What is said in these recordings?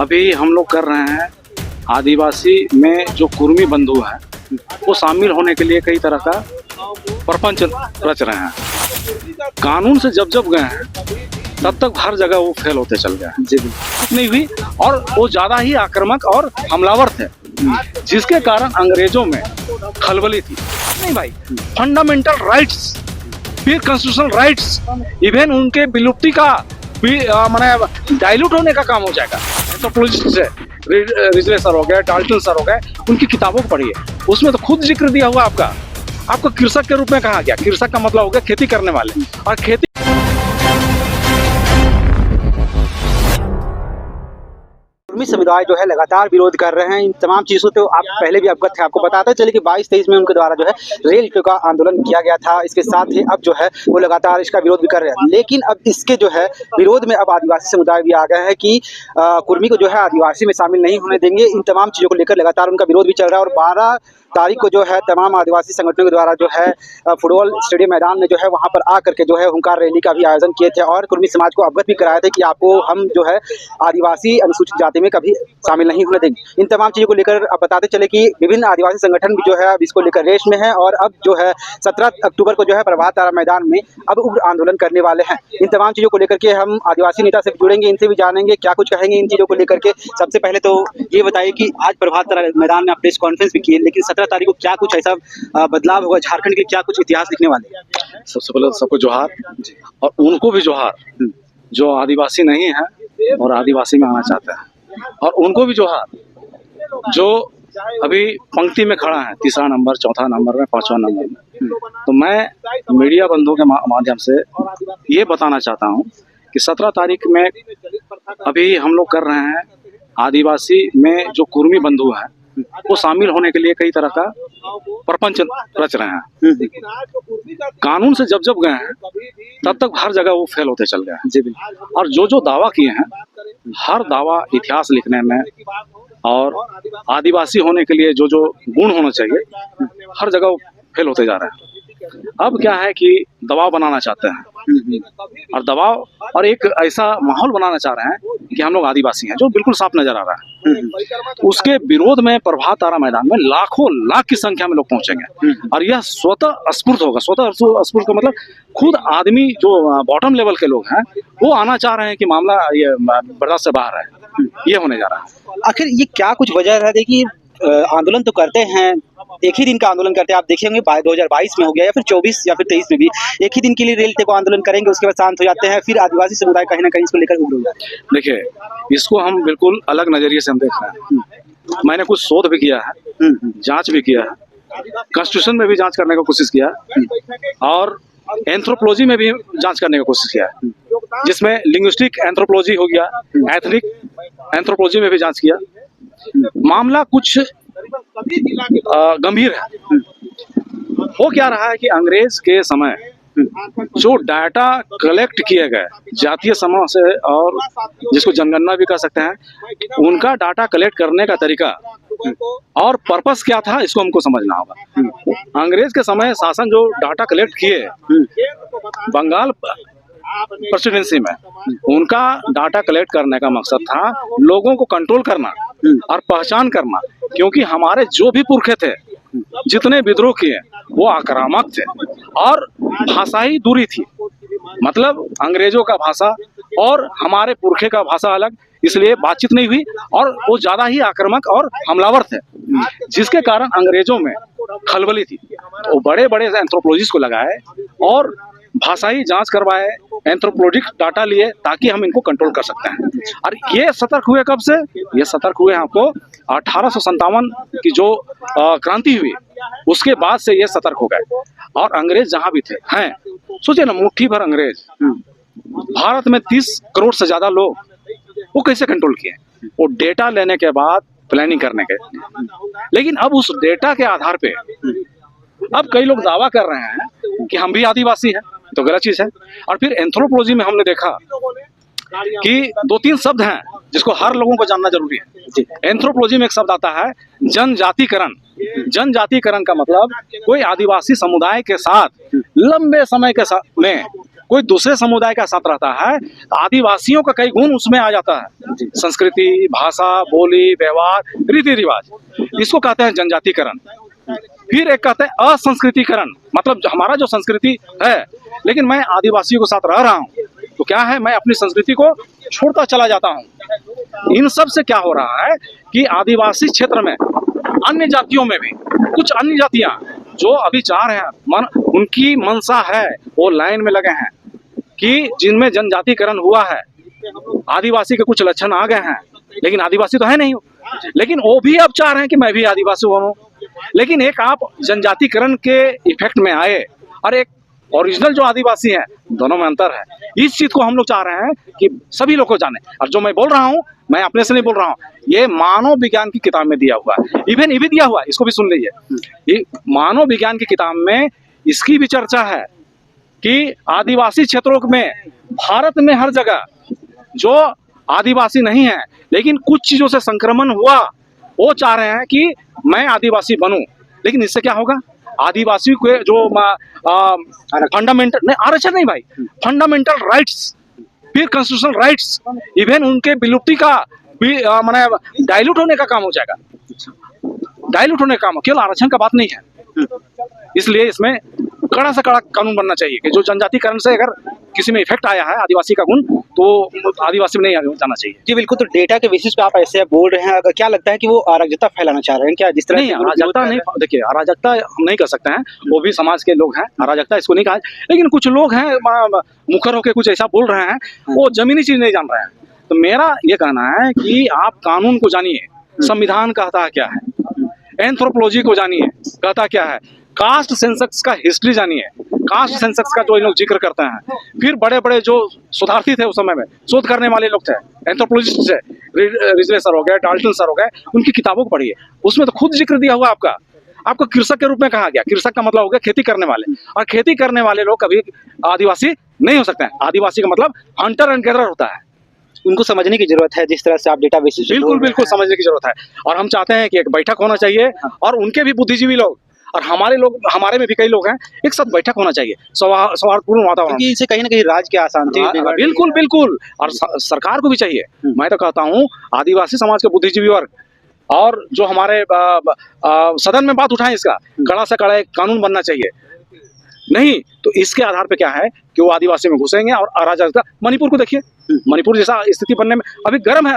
अभी हम लोग कर रहे हैं आदिवासी में जो कुर्मी बंधु हैं वो शामिल होने के लिए कई तरह का प्रपंच रच रहे हैं। कानून से जब गए हैं तब तक हर जगह वो फेल होते चल गए हैं। जी नहीं हुई और वो ज़्यादा ही आक्रामक और हमलावर थे, जिसके कारण अंग्रेजों में खलबली थी। नहीं भाई, फंडामेंटल राइट्स, फिर कॉन्स्टिट्यूशनल राइट्स, इवन उनके विलुप्ति का माने डाइल्यूट होने का काम हो जाएगा। एंथ्रोपोलॉजिस्ट से रिजले सर हो गए, डाल्टन सर हो गए, उनकी किताबों को पढ़िए, उसमें तो खुद जिक्र दिया हुआ आपको कृषक के रूप में कहा गया। कृषक का मतलब हो गया खेती करने वाले, और खेती कुर्मी समुदाय जो है लगातार विरोध कर रहे हैं इन तमाम चीज़ों तो आप पहले भी अवगत थे। आपको बताते चले कि 22-23 में उनके द्वारा जो है रेल का आंदोलन किया गया था। इसके साथ ही अब जो है वो लगातार इसका विरोध भी कर रहे हैं, लेकिन अब इसके जो है विरोध में अब आदिवासी समुदाय भी आ गए हैं कि कुर्मी को जो है आदिवासी में शामिल नहीं होने देंगे। इन तमाम चीज़ों को लेकर लगातार उनका विरोध भी चल रहा है। और 12 तारीख को जो है तमाम आदिवासी संगठनों के द्वारा जो है फुटबॉल स्टेडियम मैदान में जो है वहाँ पर आकर के जो है हुंकार रैली का भी आयोजन किए थे और कुर्मी समाज को अवगत भी कराए थे कि आपको हम जो है आदिवासी अनुसूचित जाति में कभी शामिल नहीं होने देंगे। इन तमाम चीज़ों को लेकर अब बताते चले कि विभिन्न आदिवासी संगठन भी जो है अब इसको लेकर रेस में है और अब जो है 17 अक्टूबर को जो है प्रभात तारा मैदान में अब उग्र आंदोलन करने वाले हैं। इन तमाम चीज़ों को लेकर के हम आदिवासी नेता से जुड़ेंगे, इनसे भी जानेंगे क्या कुछ कहेंगे इन चीज़ों को लेकर के। सबसे पहले तो ये बताइए कि आज प्रभात तारा मैदान में आप प्रेस कॉन्फ्रेंस भी किए, लेकिन 17 तारीख को क्या कुछ ऐसा बदलाव होगा झारखंड के, क्या कुछ इतिहास लिखने वाले हैं? सबसे पहले सबको जोहार, और उनको भी जोहार जो आदिवासी नहीं है और आदिवासी में आना चाहते हैं, और उनको भी जोहार जो अभी पंक्ति में खड़ा है, तीसरा नंबर, चौथा नंबर में, 5वां नंबर में। तो मैं मीडिया बंधुओं के माध्यम से ये बताना चाहता हूँ कि 17 तारीख में अभी हम लोग कर रहे हैं आदिवासी में जो कुर्मी बंधु हैं वो शामिल होने के लिए कई तरह का प्रपंच रच रहे हैं। कानून से जब गए हैं तब तक हर जगह वो फेल होते चल गए हैं। जी, और जो दावा किए हैं, हर दावा इतिहास लिखने में और आदिवासी होने के लिए जो गुण होना चाहिए, हर जगह वो फेल होते जा रहे हैं। अब क्या है कि दबाव बनाना चाहते हैं, और दबाव और एक ऐसा माहौल बनाना चाह रहे हैं कि हम लोग आदिवासी हैं, जो बिल्कुल साफ नजर आ रहा है। उसके विरोध में प्रभात तारा मैदान में लाखों लाख की संख्या में लोग पहुंचेंगे, और यह स्वतः स्फूर्त होगा। स्वतः स्फूर्त का मतलब खुद आदमी जो बॉटम लेवल के लोग हैं वो आना चाह रहे हैं कि मामला ये बर्दाश्त से बाहर है, ये होने जा रहा है। आखिर ये क्या कुछ वजह है? देखिए आंदोलन तो करते हैं, एक ही दिन का आंदोलन करते हैं। आप देखेंगे 2022 में हो गया या फिर 24 या फिर 23 में भी एक ही दिन के लिए रेल को आंदोलन करेंगे, उसके बाद शांत हो जाते हैं, फिर आदिवासी समुदाय कहीं ना कहीं इसको लेकर उग्र हो जाता है। देखिए, इसको हम बिल्कुल अलग नजरिए से हम देख रहे हैं। मैंने कुछ शोध भी किया है, जांच भी किया है, कॉन्स्टिट्यूशन में भी जांच करने की कोशिश किया है, और एंथ्रोपोलॉजी में भी जांच करने की कोशिश किया है, जिसमें लिंग्विस्टिक एंथ्रोपोलॉजी हो गया, एथनिक एंथ्रोपोलॉजी में भी जांच किया। मामला कुछ गंभीर है। हो क्या रहा है कि अंग्रेज के समय जो डाटा कलेक्ट किए गए जातीय समूह से, और जिसको जनगणना भी कह सकते हैं, उनका डाटा कलेक्ट करने का तरीका और पर्पस क्या था, इसको हमको समझना होगा। अंग्रेज के समय शासन जो डाटा कलेक्ट किए बंगाल प्रेसिडेंसी में, उनका डाटा कलेक्ट करने का मकसद था लोगों को कंट्रोल करना और पहचान करना, क्योंकि हमारे जो भी पुरखे थे, जितने विद्रोह किए, वो आक्रामक थे और भाषाई दूरी थी। मतलब अंग्रेजों का भाषा और हमारे पुरखे का भाषा अलग, इसलिए बातचीत नहीं हुई, और वो ज्यादा ही आक्रामक और हमलावर थे, जिसके कारण अंग्रेजों में खलबली थी। तो बड़े बड़े एंथ्रोपोलॉजिस्ट को लगाए और भाषाई जांच करवाए, एंथ्रोपोलॉजिक डाटा लिए, ताकि हम इनको कंट्रोल कर सकते हैं। और ये सतर्क हुए कब से? ये सतर्क हुए आपको 1857 की जो क्रांति हुई, उसके बाद से ये सतर्क हो गए। और अंग्रेज जहां भी थे हैं, सोचिए ना, मुट्ठी भर अंग्रेज भारत में 30 करोड़ से ज्यादा लोग, वो कैसे कंट्रोल किए? वो डेटा लेने के बाद प्लानिंग करने के। लेकिन अब उस डेटा के आधार पे अब कई लोग दावा कर रहे हैं कि हम भी आदिवासी हैं, तो गलत चीज है। और फिर एंथ्रोपोलॉजी में हमने देखा कि 2-3 शब्द हैं जिसको हर लोगों को जानना जरूरी है। एंथ्रोपोलॉजी में एक शब्द आता है जनजातिकरण। जनजातिकरण का मतलब कोई आदिवासी समुदाय के साथ लंबे समय के साथ में कोई दूसरे समुदाय का साथ रहता है तो आदिवासियों का कई गुण उसमें आ जाता है। संस्कृति, भाषा, बोली, व्यवहार, रीति रिवाज, इसको कहते हैं जनजातीकरण। फिर एक कहते हैं असंस्कृतिकरण, मतलब हमारा जो संस्कृति है लेकिन मैं आदिवासियों के साथ रह रहा हूँ तो क्या है, मैं अपनी संस्कृति को छोड़ता चला जाता हूँ। इन सब से क्या हो रहा है कि आदिवासी क्षेत्र में अन्य जातियों में भी कुछ अन्य जातियां जो अभी चाह रहे हैं, उनकी मनसा है, वो लाइन में लगे हैं कि जिनमें जनजातीकरण हुआ है, आदिवासी के कुछ लक्षण आ गए हैं लेकिन आदिवासी तो है नहीं, लेकिन वो भी अब चाह रहे हैं कि मैं भी आदिवासी बनूं। लेकिन एक आप जनजातीकरण के इफेक्ट में आए और एक ओरिजिनल जो आदिवासी है, दोनों में अंतर है। इस चीज को हम लोग चाह रहे हैं कि सभी लोग को जाने। और जो मैं बोल रहा हूँ, मैं अपने से नहीं बोल रहा हूँ, ये मानव विज्ञान की किताब में दिया हुआ है, इवन ये भी दिया हुआ है, इसको भी सुन लीजिए। ये मानव विज्ञान की किताब में इसकी भी चर्चा है कि आदिवासी क्षेत्रों में भारत में हर जगह जो आदिवासी नहीं है लेकिन कुछ चीजों से संक्रमण हुआ, वो चाह रहे हैं कि मैं आदिवासी बनूं। लेकिन इससे क्या होगा, आदिवासी के जो फंडामेंटल नहीं, आरक्षण नहीं भाई, फंडामेंटल राइट्स, फिर कॉन्स्टिट्यूशनल राइट्स, इवन उनके विलुप्ति का भी माने डाइल्यूट होने का काम हो जाएगा। डाइल्यूट होने का काम, केवल आरक्षण का बात नहीं है। इसलिए इसमें कड़ा से कड़ा कानून बनना चाहिए कि जो जनजातीकरण से अगर किसी में इफेक्ट आया है आदिवासी का गुण, तो आदिवासी में नहीं जाना चाहिए। जी बिल्कुल, तो डेटा के बेसिस पे आप ऐसे बोल रहे हैं, अगर क्या लगता है कि वो अराजकता फैलाना चाह रहे हैं क्या? जिस तरह नहीं, अराजकता नहीं, देखिए अराजकता हम नहीं कर सकते हैं, वो भी समाज के लोग हैं, अराजकता इसको नहीं कहा। लेकिन कुछ लोग हैं मुखर होकर कुछ ऐसा बोल रहे हैं, वो जमीनी चीज नहीं जान रहे हैं। तो मेरा ये कहना है कि आप कानून को जानिए, संविधान कहता है क्या है, एंथ्रोपोलॉजी को जानिए कहता क्या है, कास्ट सेंसस का हिस्ट्री जानिए, कास्ट सेंसस का जो इन लोग जिक्र करते हैं। फिर बड़े बड़े जो शोधार्थी थे उस समय में, शोध करने वाले लोग थे, एंथ्रोपोलॉजिस्ट थे, रिजले सर हो गए, डाल्टन सर हो गए, उनकी किताबों को पढ़िए, उसमें तो खुद जिक्र दिया हुआ आपको कृषक के रूप में कहा गया। कृषक का मतलब हो गया खेती करने वाले, और खेती करने वाले लोग कभी आदिवासी नहीं हो सकते हैं। आदिवासी का मतलब हंटर एंड गैदरर होता है। उनको समझने की जरूरत है, जिस तरह से आप डेटा बेसिस बिल्कुल बिल्कुल समझने की जरूरत है। और हम चाहते हैं कि एक बैठक होना चाहिए और उनके भी बुद्धिजीवी लोग और हमारे लोग, हमारे में भी कई लोग हैं, एक साथ बैठक होना चाहिए, सौहार्दपूर्ण वातावरण। क्योंकि इससे कहीं ना कहीं राज्य की अशांति बिल्कुल बिल्कुल, और सरकार को भी चाहिए। मैं तो कहता हूँ आदिवासी समाज के बुद्धिजीवी वर्ग और जो हमारे सदन में बात उठाएं, इसका कड़ा से कड़ा एक कानून बनना चाहिए। नहीं तो इसके आधार पे क्या है कि वो आदिवासी में घुसेंगे और अराजकता। मणिपुर को देखिए, मणिपुर जैसा स्थिति बनने में अभी गर्म है।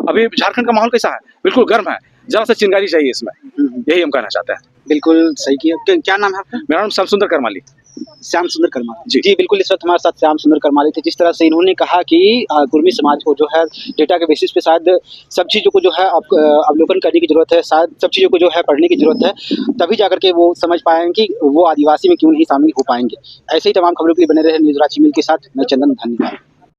अभी झारखंड का माहौल कैसा है, बिल्कुल गर्म है, जरा से चिंगारी चाहिए इसमें, यही हम कहना चाहते हैं। बिल्कुल सही किया। क्या नाम है आपका? मेरा नाम श्याम सुंदर करमाली। श्याम सुंदर करमाली जी बिल्कुल, इस वक्त हमारे साथ श्याम सुंदर करमाली थे। जिस तरह से इन्होंने कहा कि कुर्मी समाज को जो है डेटा के बेसिस पे शायद सब चीज़ों को जो है अवलोकन करने की जरूरत है, शायद सब चीज़ों को जो है पढ़ने की जरूरत है, तभी जाकर के वो समझ पाएंगे कि वो आदिवासी में क्यों नहीं शामिल हो पाएंगे। ऐसे ही तमाम खबरों के लिए बने रहे न्यूज़ रांची मिल के साथ। मैं चंदन, धन्यवाद।